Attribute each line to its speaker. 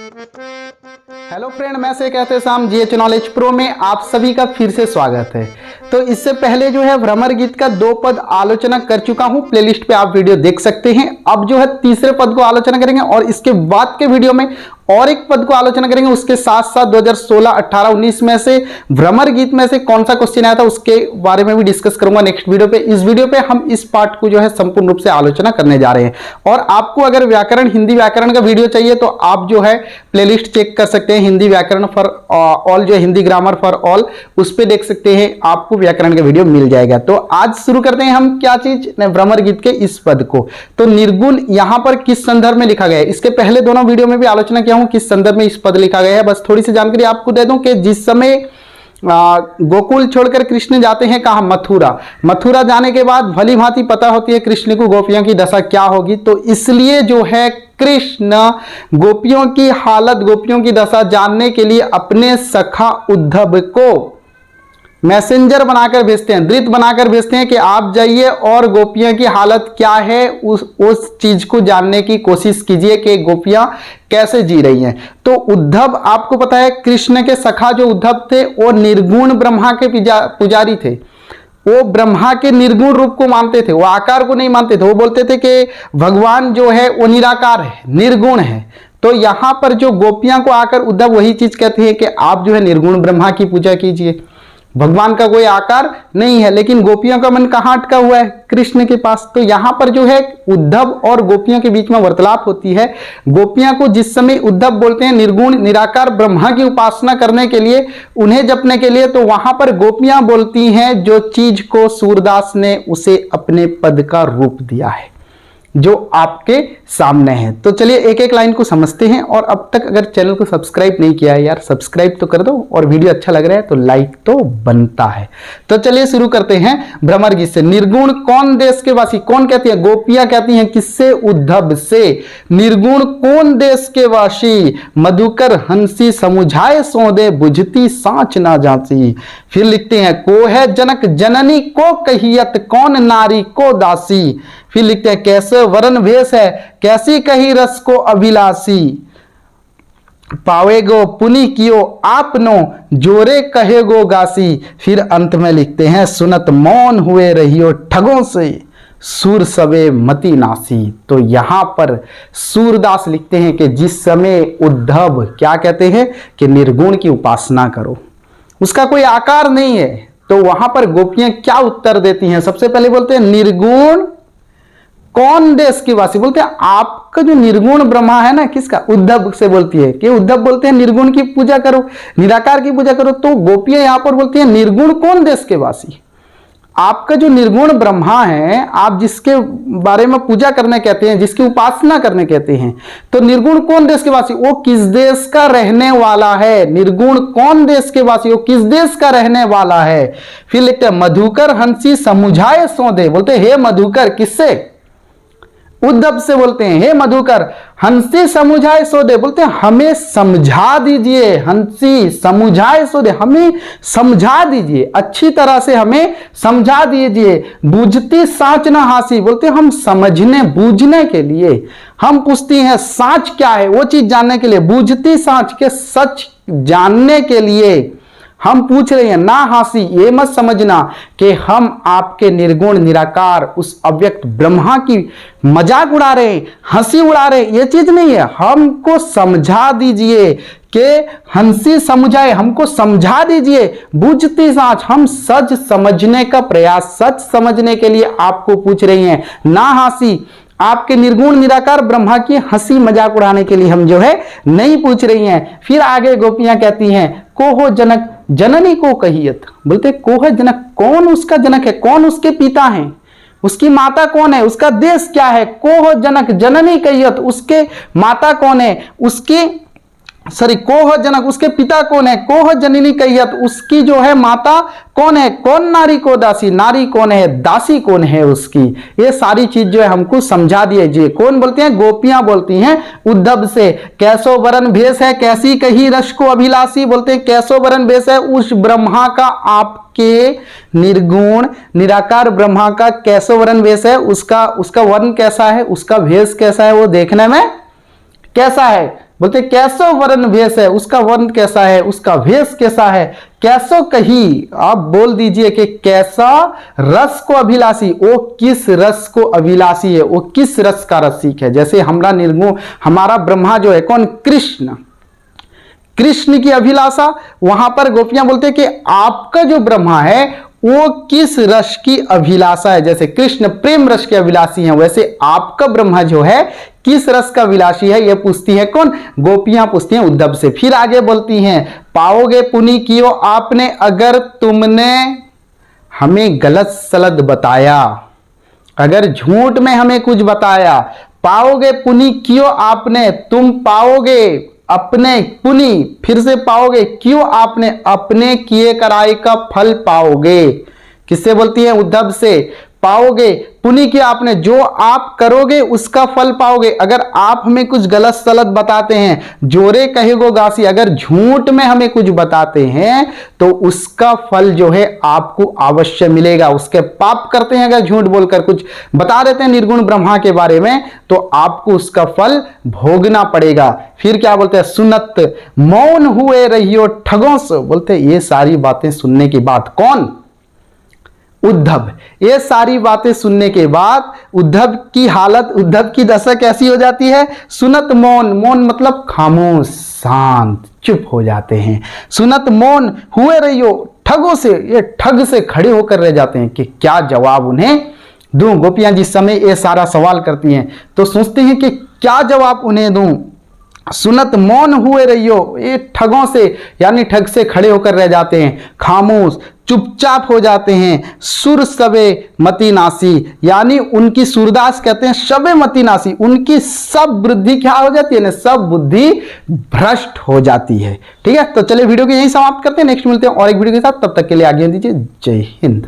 Speaker 1: Hello friend, मैं से कहते शाम जीएच नॉलेज प्रो में आप सभी का फिर से स्वागत है। तो इससे पहले जो है भ्रमर गीत का 2 पद आलोचना कर चुका हूं, प्लेलिस्ट पे आप वीडियो देख सकते हैं। अब जो है तीसरे पद को आलोचना करेंगे और इसके बाद के वीडियो में और एक पद को आलोचना करेंगे। उसके साथ साथ 2016, 18, 19 में से भ्रमर गीत में से कौन सा क्वेश्चन आया था उसके बारे में भी डिस्कस करूंगा नेक्स्ट वीडियो पे। इस वीडियो पे हम इस पार्ट को जो है संपूर्ण रूप से आलोचना करने जा रहे हैं। और आपको अगर व्याकरण, हिंदी व्याकरण का वीडियो चाहिए तो आप जो है प्लेलिस्ट चेक कर सकते हैं। हिंदी व्याकरण फॉर ऑल, जो हिंदी ग्रामर फॉर ऑल, उस पर देख सकते हैं, आपको व्याकरण का वीडियो मिल जाएगा। तो आज शुरू करते हैं हम क्या चीज, भ्रमर गीत के इस पद को। तो निर्गुण यहां पर किस संदर्भ में लिखा गया है, इसके पहले दोनों वीडियो में भी आलोचना किया हूं किस संदर्भ में इस पद लिखा गया है। बस थोड़ी सी जानकारी आपको दे दूं कि जिस समय गोकुल छोड़कर कृष्ण जाते हैं कहा, मथुरा। मथुरा जाने के बाद भली भांति पता होती है कृष्ण को गोपियों की दशा क्या होगी। तो इसलिए जो है कृष्ण गोपियों की हालत, गोपियों की दशा जानने के लिए अपने सखा उद्धव को मैसेंजर बनाकर भेजते हैं, दूत बनाकर भेजते हैं कि आप जाइए और गोपियों की हालत क्या है उस चीज को जानने की कोशिश कीजिए कि गोपियां कैसे जी रही हैं। तो उद्धव, आपको पता है कृष्ण के सखा जो उद्धव थे वो निर्गुण ब्रह्मा के पुजारी थे। वो ब्रह्मा के निर्गुण रूप को मानते थे, वो आकार को नहीं मानते थे। वो बोलते थे कि भगवान जो है वो निराकार है, निर्गुण है। तो यहां पर जो गोपियां को आकर उद्धव वही चीज कहते हैं कि आप जो है निर्गुण ब्रह्मा की पूजा कीजिए, भगवान का कोई आकार नहीं है। लेकिन गोपियों का मन कहां अटका हुआ है, कृष्ण के पास। तो यहां पर जो है उद्धव और गोपियों के बीच में वार्तालाप होती है। गोपियां को जिस समय उद्धव बोलते हैं निर्गुण निराकार ब्रह्मा की उपासना करने के लिए, उन्हें जपने के लिए, तो वहां पर गोपियां बोलती हैं जो चीज को सूरदास ने उसे अपने पद का रूप दिया है जो आपके सामने है। तो चलिए एक एक लाइन को समझते हैं। और अब तक अगर चैनल को सब्सक्राइब नहीं किया है यार, सब्सक्राइब तो कर दो, और वीडियो अच्छा लग रहा है तो लाइक तो बनता है। तो चलिए शुरू करते हैं भ्रमर गीत से। निर्गुण कौन देश के वासी, कौन कहती है, गोपियां कहती हैं किससे, उद्धव से। निर्गुण कौन देश के वासी, मधुकर हंसी समुझाए सौदे बुझती सांच ना जाती। फिर लिखते हैं को है जनक जननी को कहियत कौन नारी को दासी। फिर लिखते हैं कैसे वरण भेष है कैसी कही रस को अभिलाषी। पावेगो पुनि कियो आपनो जोरे कहेगो गासी। फिर अंत में लिखते हैं सुनत मौन हुए रहियो ठगों से सूर सवे मति नासी। तो यहां पर सूरदास लिखते हैं कि जिस समय उद्धव क्या कहते हैं कि निर्गुण की उपासना करो, उसका कोई आकार नहीं है, तो वहां पर गोपियां क्या उत्तर देती हैं। सबसे पहले बोलते हैं निर्गुण कौन देश की वासी, बोलते हैं आपका जो निर्गुण ब्रह्मा है ना, किसका, उद्धव से बोलती है कि उद्धव बोलते हैं निर्गुण की पूजा करो, निराकार की पूजा करो। तो गोपियां यहां पर बोलती हैं निर्गुण कौन देश के वासी, आपका जो निर्गुण ब्रह्मा है, आप जिसके बारे में पूजा करने कहते हैं, जिसकी उपासना करने कहते हैं, तो निर्गुण कौन देश के वासी, वो किस देश का रहने वाला है। निर्गुण कौन देश के वासी, वो किस देश का रहने वाला है। फिर लिखते हैं मधुकर हंसी समुझाए सौदे, बोलते हे मधुकर, किससे, उद्धव से बोलते हैं हे मधुकर हंसी समुझाए सौदे, बोलते हैं हमें समझा दीजिए। हंसी समुझाए सौदे, हमें समझा दीजिए, अच्छी तरह से हमें समझा दीजिए। बूझती सांच ना हासी, बोलते हैं हम समझने बूझने के लिए हम पूछती हैं सांच क्या है, वो चीज जानने के लिए। बूझती सांच के सच जानने के लिए हम पूछ रहे हैं। ना हासी, ये मत समझना कि हम आपके निर्गुण निराकार उस अव्यक्त ब्रह्मा की मजाक उड़ा रहे हैं, हंसी उड़ा रहे हैं, ये चीज नहीं है। हमको समझा दीजिए कि हंसी समझाए, हमको समझा दीजिए। बूझती सांच, हम सच समझने का प्रयास, सच समझने के लिए आपको पूछ रही हैं। ना हासी, आपके निर्गुण निराकार ब्रह्मा की हंसी मजाक उड़ाने के लिए हम जो है नहीं पूछ रही हैं। फिर आगे गोपियां कहती हैं कोहो जनक जननी को कहियत, बोलते कोह जनक, कौन उसका जनक है, कौन उसके पिता हैं, उसकी माता कौन है, उसका देश क्या है। कोह जनक जननी कहियत, उसके माता कौन है, उसकी कोह जनक, उसके पिता कौन है। कोह जननी कहियत, उसकी जो है माता कौन है। कौन नारी को दासी, नारी कौन है, दासी कौन है उसकी। ये सारी चीज जो है हमको समझा दीजिए। कौन बोलते हैं, गोपियां बोलती हैं उद्धव से। कैसो वरण भेष है कैसी कही रस को अभिलाषी, बोलते हैं कैसो वरण भेष है उस ब्रह्मा का, आपके निर्गुण निराकार ब्रह्मा का कैसो वरण भेष है, उसका वर्ण कैसा है, उसका भेष कैसा है, वो देखने में कैसा है, बोलते कैसो वर्ण भेष है, उसका वर्ण कैसा है, उसका भेष कैसा है। कैसो कही, आप बोल दीजिए कि कैसा रस को अभिलाषी, वो किस रस को अभिलाषी है, वो किस रस का रसिक है। जैसे हमारा ब्रह्मा जो है कौन, कृष्ण, कृष्ण की अभिलाषा। वहां पर गोपियां बोलते हैं कि आपका जो ब्रह्मा है वो किस रस की अभिलाषा है। जैसे कृष्ण प्रेम रस के अभिलाषी हैं, वैसे आपका ब्रह्मा जो है किस रस का अभिलाषी है, ये पूछती है कौन, गोपियां पूछती हैं उद्धव से। फिर आगे बोलती हैं, पाओगे पुनि कियो आपने, अगर तुमने हमें गलत सलत बताया, अगर झूठ में हमें कुछ बताया। पाओगे पुनि कियो आपने, तुम पाओगे अपने, पुनि फिर से पाओगे, क्यों आपने, अपने किए कराई का फल पाओगे। किससे बोलती है, उद्धव से। पाओगे पुनि किया आपने, जो आप करोगे उसका फल पाओगे। अगर आप हमें कुछ गलत सलत बताते हैं, जोरे कहेगो गासी, अगर झूठ में हमें कुछ बताते हैं तो उसका फल जो है आपको अवश्य मिलेगा। उसके पाप करते हैं, अगर झूठ बोलकर कुछ बता देते हैं निर्गुण ब्रह्मा के बारे में, तो आपको उसका फल भोगना पड़ेगा। फिर क्या बोलते हैं, सुनत मौन हुए रहियो ठगों से। बोलते ये सारी बातें सुनने के बाद, कौन, उद्धव। ये सारी बातें सुनने के बाद उद्धव की हालत, उद्धव की दशा कैसी हो जाती है। सुनत मौन, मौन मतलब खामोश, शांत, चुप हो जाते हैं। सुनत मौन हुए रहियो ठगों से, ये ठग से खड़े होकर रह जाते हैं कि क्या जवाब उन्हें दूं। गोपियां जिस समय ये सारा सवाल करती हैं तो सोचते हैं कि क्या जवाब उन्हें दूं। सुनत मौन हुए रहियो, ये ठगों से यानी ठग से खड़े होकर रह जाते हैं, खामोश चुपचाप हो जाते हैं। सुर सबे मति नासी, यानी उनकी सूरदास कहते हैं शबे मति नासी, उनकी सब बुद्धि क्या हो जाती है ना, सब बुद्धि भ्रष्ट हो जाती है। ठीक है, तो चलिए वीडियो को यहीं समाप्त करते हैं, नेक्स्ट मिलते हैं और एक वीडियो के साथ। तब तक के लिए आज्ञा दीजिए, जय हिंद।